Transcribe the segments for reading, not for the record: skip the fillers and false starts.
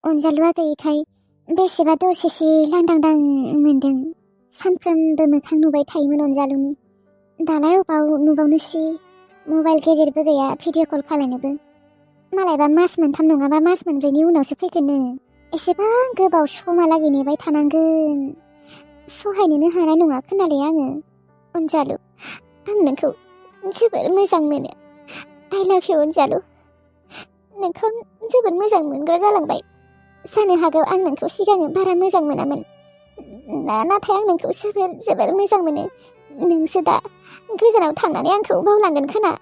अनजालुआ गैयैखाय बेसेबा दसेसे लांदांदां मोनदों। सानफ्रोमबो मोखां नुबाय थायोमोन अनजालुनि। दालाय अबाव नुबावनोसि मबाइल गेदेरबो गैया भिडिअ कल खालायनोबो। मालायबा मास मोनथाम नङाबा मास मोनब्रैनि उनावसो फैगोननो। एसेबां गोबाव समहालागै नेबाय थानांगोन। सहायनोनो हानाय नङा खोनालै आङो। अनजालु, आं नोंखौ जोबोर मोजां मोनो। आइ लाभ इउ अनजालु। नोंखौ जोबोर मोजां मोनग्रा जालांबाय। जानो हागौ आं नोंखौ सिगाङो बारा मोजां मोनामोन। नाथाय आं नोंखौ जोबोर मोजां मोनो। नोंसो दा गोजानाव थांनानै आंखौ बावलांगोन खोना।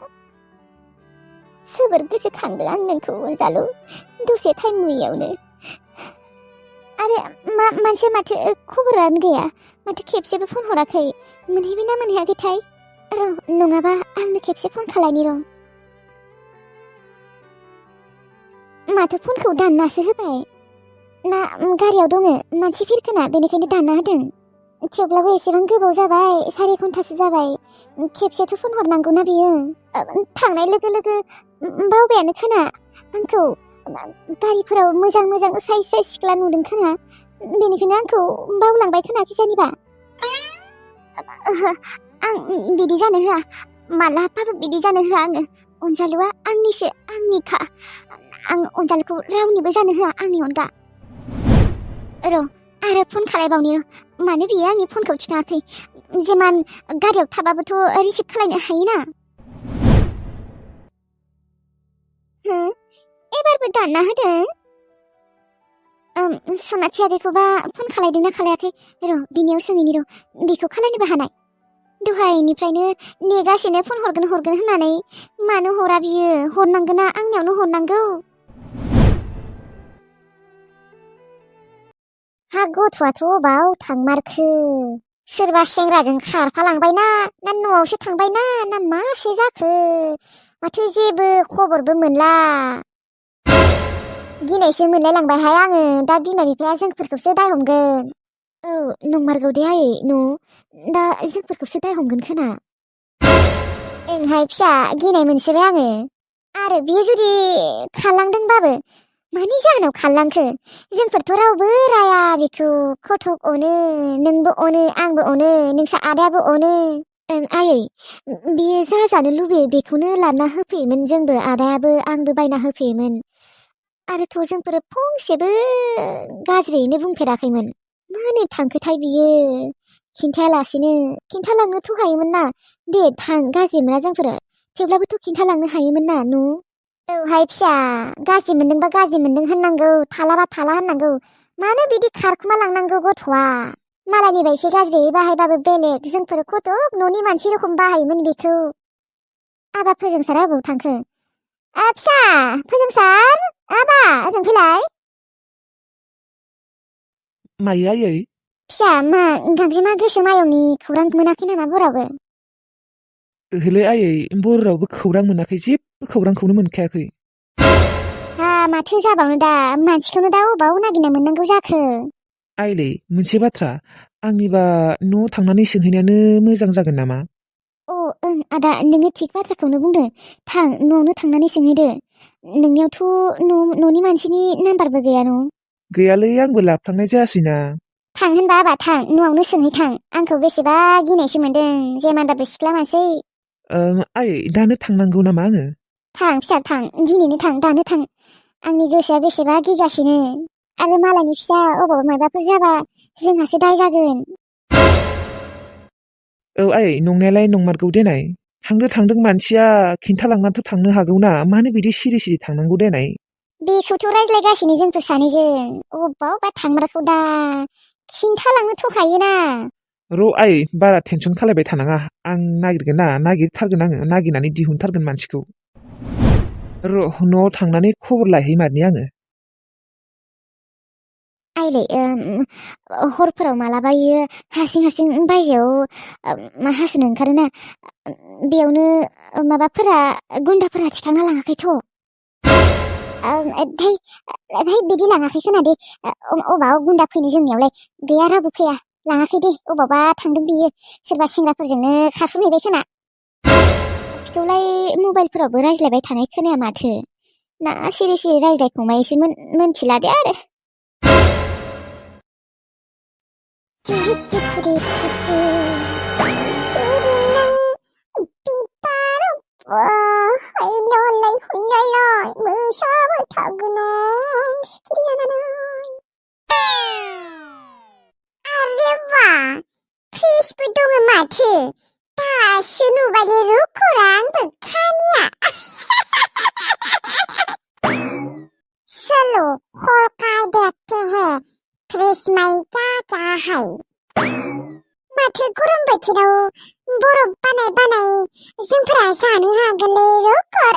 जोबोर गोसोखांदों आं नोंखौ अनजालु, दसे टाइम नुयैयावनो। आरे मानसिया माथो खबरानो गैया, माथो खेबसेबो फन हराखै। मोनहैबाय ना मोनहैयाखैथाय? नङाबा आंनो खेबसे फन खालायनि र'। माथो फनखौ दाननासो होबाय। ना गारियाव दङ मानसि फिरखोना बेनिखायनो दानना होदों। थेवब्लाबो एसेबां गोबाव जाबाय, 4 घन्टासो जाबाय। खेबसेथ' फन हरनांगौना बियो। थांनाय लोगो लोगो बावबायानो खोना आंखौ। गारिफोराव मोजां मोजां साइज साइज सिख्ला नुदों खोना, बेनिखायनो आंखौ बावलांबाय खोना खिजानिबा। आं बिदि जानो होआ, मालाबाबो बिदि जानो होआ आङो। अनजालुआ आंनिसो, आंनिखा। आं अनजालुखौ रावनिबो जानो होआ आंनि अनगा। र' आरो फन खालायबावनि र', मानो बियो आंनि फनखौ थिखाङाखै? जेमान गारियाव थाबाबोथ' रिसिभ खालायनो हायोना। एबारबो दानना होदों। सनाथि आगैखौबा फन खालायदोंना खालायाखै? र' बिनियाव सोंहैनि र', बेखौ खालायनोबो हानाय। दहायनिफ्रायनो नेगासिनो फन हरगोन होननानै। मानो हरा बियो? हरनांगोना, आंनियावनो हरनांगौ। हा गथ'आथ' अबाव थांमारखो? सोरबा सेंग्राजों खारफालांबायना, ना न'आवसो थांबायना, ना मासो जाखो? माथो जेबो खबरबो मोनला। गिनायसो मोनलायलांबायहाय आङो। दा बिमा बिफाया जोंफोरखौसो दाय हमगोन। औ नंमारगौ दे आयै, दा जोंफोरखौसो दाय हमगोन खोना। ओंहाय फिसा, गिनाय मोनसोबाय आङो। आरो बियो जुदि खारलांदोंबाबो मानि जाहोनाव खारलांखो? जोंफोरथ' रावबो राया बेखौ। खथक अनो, नोंबो अनो, आंबो अनो, नोंसा आदायाबो अनो। आयै, बियो जा जानो लुबैयो बेखौनो लाना होफैयोमोन जोंबो, आदायाबो आंबो बायना होफैयोमोन। आरोथ' जोंफोर फंसेबो गाज्रियैनो बुंफेराखैमोन। मानो थांखोथाय बियो? खिन्थालांनोथ' हायोमोन ना। दे थां, गाज्रि मोना जोंफोरो। थेवब्लाबोथ' खिन्थालांनो हायोमोन ना न'? औहाय फिसा, गाज्रि मोनदोंबा गाज्रि मोनदों होननांगौ, थालाबा थाला होननांगौ। मानो बिदि खारखुमा लांनांगौ गथ'आ? मालायनि बायसो गाज्रियै बाहायबाबो बेलेग, जोंफोर खथक न'नि मानसि रखम बाहायोमोन बेखौ। आबा फोजोंसारा अबाव थांखो? फिसा फोजोंसार, आबा ओजों फैलाय। मायो आयै? फिसा, मा गांजेमा गोसोम आयंनि खौरां मोनाखै नामा बरावबो? ओहोलै आयै, बरावबो खौरां मोनाखै, जेबो खौरांखौनो मोनखायाखै। माथो जाबावनो दा, मानसिखौनो दा अबाव नागिरना मोननांगौ जाखो? आइलै, मोनसे बाथ्रा, आंनिबा न'आव थांनानै सोंहैनायानो मोजां जागोन नामा? ओं आदा, नोङो थिग बाथ्राखौनो बुंदों। थां, न'आवनो थांनानै सोंहैदो। नोंनियावथ' न'नि मानसिनि नाम्बारबो गैया न'? गैयालै, आंबो लाफ्लांनाय जायासैना। थां होनबा आबा थां, न'आवनो सोंहैथां। आंखौ बेसेबा गिनायसो मोनदों, जेमानबाबो सिख्ला मानसि। आयै, दानो थांनांगौ नामा आङो? थां फिसा थां, दिनैनो थां, दानो थां। आंनि गोसोआ बेसेबा गिगासिनो। आरो मालायनि फिसा अबाव मायबाफोर जाबा जोंहासो दाय जागोन। औ आयै, नंनायालाय नंमारगौ देनाय। थांदों मानसिया, खिन्थालांनानैथ' थांनो हागौना, मानो बिदि सिरि सिरि थांनांगौ देनाय? बेखौथ' रायज्लायगासिनो जोंफोर सानैजों। अबावबा थांमारखौ दा, खिन्थालांनोथ' हायोना। र' आयै, बारा टेनसन खालायबाय थानाङा। आं नागिरथारगोन आङो, नागिरनानै दिहुनथारगोन मानसिखौ। र' न'आव थांनानै खबर लाहैमारनि आङो। आइलै, हरफोराव मालाबा इयो हारसिं बायजोआव हासुनो ओंखारोना, बेयावनो माबाफोरा, गुन्दाफोरा थिखांना लाङाखैथ'? बिदि लाङाखै खोनादे। अबाव गुन्दा फैनो जोंनियावलाय? गैया, रावबो फैया। लाङाखै दे, अबावबा थांदों बियो। सोरबा सेंग्राफोरजोंनो खारसनहैबाय खोना। खाथिखौलाय मबाइलफोरावबो रायज्लायबाय थानाय खोनाया माथो। ना सिरि सिरि रायज्लायखुमायोसो मोनथिला दे आरो। 휘날라이 무서워 타그놈 시키리야나나이 아레와 페이스북 마트 다 슈누바리 루코랑 북한이야 슬로 홀까이 대해 크리스마이 짜짜하이 마트 구름불치로 무릎 바나이 승프라 사능하글레 루코라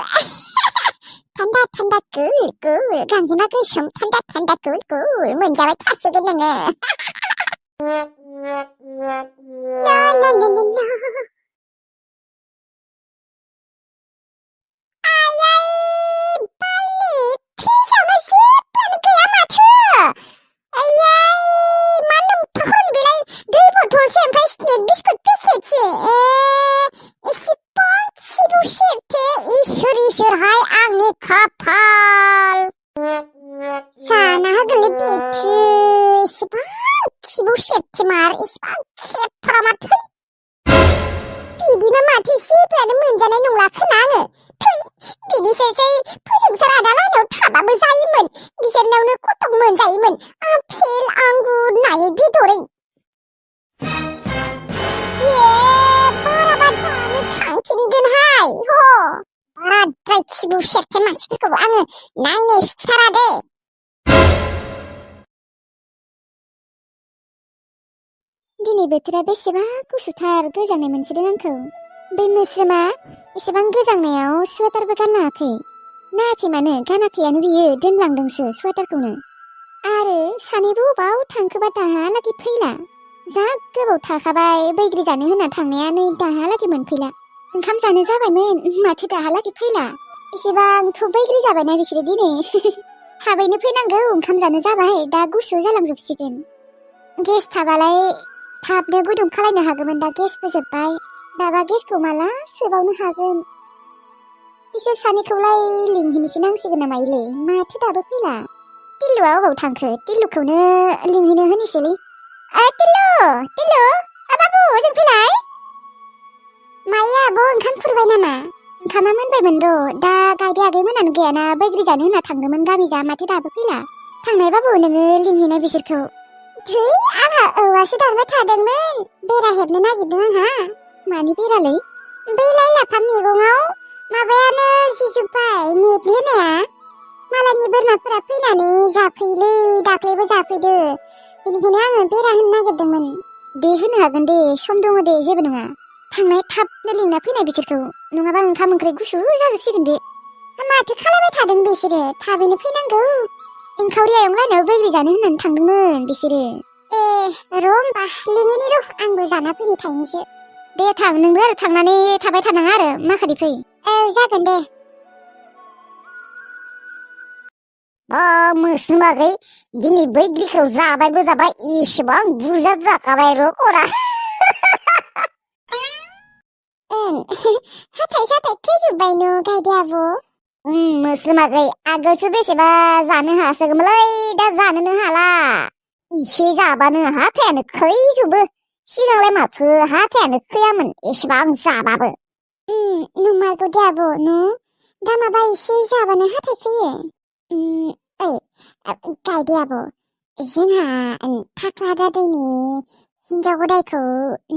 탄다 꿀꿀 강지마 그숑 탄다 꿀꿀 문자왜 타시겠느냐 라라라라라 아야이 빨리 피자가 세ppen 그야 마트 아야이 만놈 푸른 비라이 늘보 돌샘 발신의 비스킷 피켓지 이스폰 치루 셰테 이슈리슈하이 앙니 카팔 사나하글리 비트 시방 키부 셰티말 이시방 키프라마트 비디는 마트 시브라는 문자네 농라 크나는 토이 비디 셀세이 푸승설하다라노 타바브 사이문 미셈나우는 꼬똥 문자이문 아필 앙구 나의 비도리 예 바라바다는 탕핑근하이 호 바라짜이 키부 셰티만 시끄고 앙은 나이네 식사라데 दिनै बोथोरा बेसेबा गुसुथार गोजांनाय मोनसिदों आंखौ बे मोस्रोमा एसेबां गोजांनायाव सुवेटारबो गानलाङाखै नायाखै मानो गानाखैयानो बियो दोनलांदोंसो सुवेटारखौनो आरो सानैबो अबाव थांखोबा दाहालागै फैला जा गोबाव थाखाबाय बैग्रि जानो होनना थांनाया नै दाहालागै मोनफैला ओंखाम जानो जाबायमोन माथो दाहालागै फैला एसेबांथ' बैग्रि जाबायना बिसोरो दिनै थाबैनो फैनांगौ ओंखाम जानो जाबाय दा गुसु जालांजोबसिगोन गेस थाबालाय थाबनो गुदुं खालायनो हागौमोन दा गेसबो जोब्बाय दाबा गेसखौ माला सोबावनो हागोन बिसोर सानैखौलाय लिंहैनोसो नांसिगोन नामा इले माथो दाबो फैला टिल्लुआ अबाव थांखो टिल्लुखौनो लिंहैनो होनोसैलै टिल्लु बाबु जों फैलाय माया आब' ओंखाम खुरबाय नामा ओंखामा मोनबायमोन र' दा गायदे आगैमोनानो गैयाना बैग्रि जानो होनना थांदोंमोन गामि जा माथो दाबो फैला थांनाय बाबु नोङो लिंहैनाय बिसोरखौ धै आंहा औवासो दानबाय थादोंमोन बेरा हेबनो नागिरदों आंहा मानि बेरालै बै लाइ लाफा मैगङाव माबायानो जिजोब्बाय नेट होनाया मालायनि बोरमाफोरा फैनानै जाफैलै दाख्लैबो जाफैदो बेनिखायनो आङो बेरा होनो नागिरदोंमोन दे होनो हागोन दे सम दङ दे जेबो नङा थांनाय थाबनो लिंना फैनाय बिसोरखौ नङाबा ओंखाम ओंख्रि गुसु जाजोबसिगोन बे माथो खालामबाय थादों बिसोरो थाबैनो फैनांगौ इंखावरि आयंलाहानाव बैग्रि जानो होननानै थांदोंमोन बिसोरो र' होमबा लिङोनि र' आंबो जाना फैनो थाइनैसो दे थां नोंबो आरो थांनानै थाबाय थानाङा आरो माखादि फै जागोन दे मोस्रोमागै दिनै बैग्रिखौ जाबायबो जाबाय इसेबां बुरजा जाखाबाय र' खरा हाथाय साथाय खैजोब्बाय न' गायदे आब' मोस्रोमागै आगोलसो बेसेबा जानो हासोगोमोनलै दा जानोनो हाला इसे जाबानो हाथायानो खैजोबो सिगांलाय माथो हाथायानो खैयामोन एसेबां जाबाबो नंमारगौ दे आब' न' दा माबा इसे जाबानो हाथाय खैयो गायदे आब' जोंहा फाख्रा दादैनि हिनजाव गोदायखौ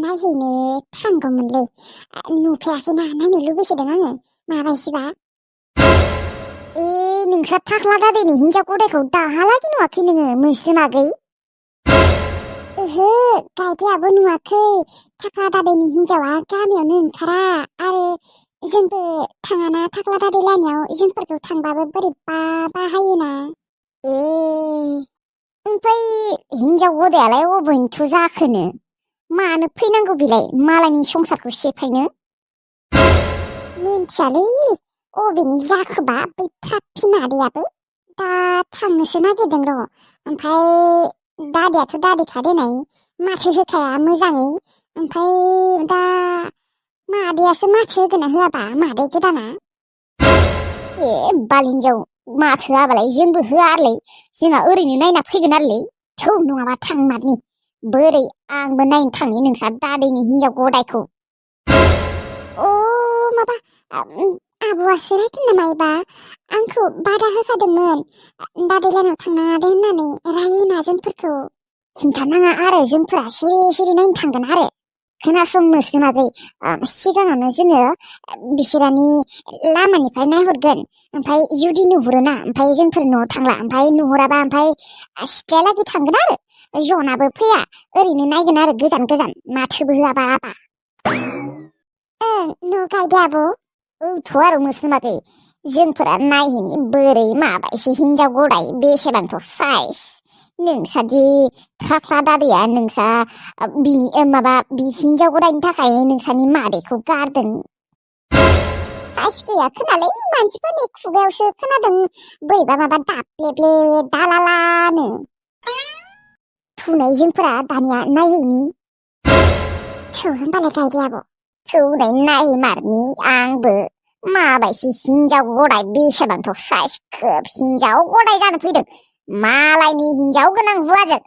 नायहैनो थांगौमोनलै नुफेराखैना नायनो लुबैसोदों आङो माबायसिबा नोंस्रा फाख्रा दादैनि हिनजाव गोदायखौ दाहालागै नुवाखै नोङो मोस्रोमागै ओहो गायदेआबो नुवाखै फाख्रा दादैनि हिनजावा गामियावनो ओंखारा आरो जोंबो थाङाना फाख्रा दादै लायनायाव जोंफोरखौ थांबाबो बोरैबा बाहायोना ओमफ्राय हिनजाव गोदायालाय अबेनिथ' जाखोनो मानो फैनांगौ बिलाय मालायनि संसारखौ सेफायनो मिन्थियालै अबेनि जाखोबा बै फाथि मादैयाबो दा थांनोसो नागिरदों र' ओमफ्राय दादैयाथ' दादैखा देनाय माथो होखाया मोजाङै ओमफ्राय दा मादैयासो माथो होगोन ना होआबा मादै गोदाना बाल हिनजाव माथो होआबालाय जोंबो होआ आरोलै जोंहा ओरैनो नायना फैगोन आरोलै थौ नङाबा थां मादनि बोरै आंबो नायनो थांनि नोंसा दादैनि हिनजाव गदायखौ अ माबा आब'आसो रायदों नामा एबा आंखौ बादा होखादोंमोन दादै लानाव थांनाङा दे होननानै रायोना जोंफोरखौ खिन्थानाङा आरो जोंफोरा सिरि सिरि नायनो थांगोन आरो खोनासं मोस्रोमागै सिगाङावनो जोङो बिसोरानि लामानिफ्राय नायहरगोन ओमफ्राय जुदि नुहुरोना ओमफ्राय जोंफोर न'आव थांला ओमफ्राय नुहुराबा ओमफ्राय सिथ्लायालागै थांगोन आरो जनाबो फैया ओरैनो नायगोन आरो गोजान गोजान माथोबो होआबा आबा न' गायदे आब' औथ' आरो मोस्रोमागै जोंफोरा नायहैनि बोरै माबायसि हिनजाव गदाय बेसेबांथ' साइज नोंसादि खाख्ला दादैया नोंसा बिनि माबा बि हिनजाव गदायनि थाखाय नोंसानि मादैखौ गारदों साइज गैया खोनालै मानसिफोरनि खुगायावसो खोनादों बोरैबा माबा दाब्लेब्ले दालालानो थुनाय जोंफोरा दानिया नायहैनि थौ होनबालाय गायदे आब' थौनाय नायमारनि आंबो माबायसि हिनजाव गदाय बेसेबांथ' साइज खोब हिनजाव गदाय जानो फैदों मालायनि हिनजाव गोनां हौवाजों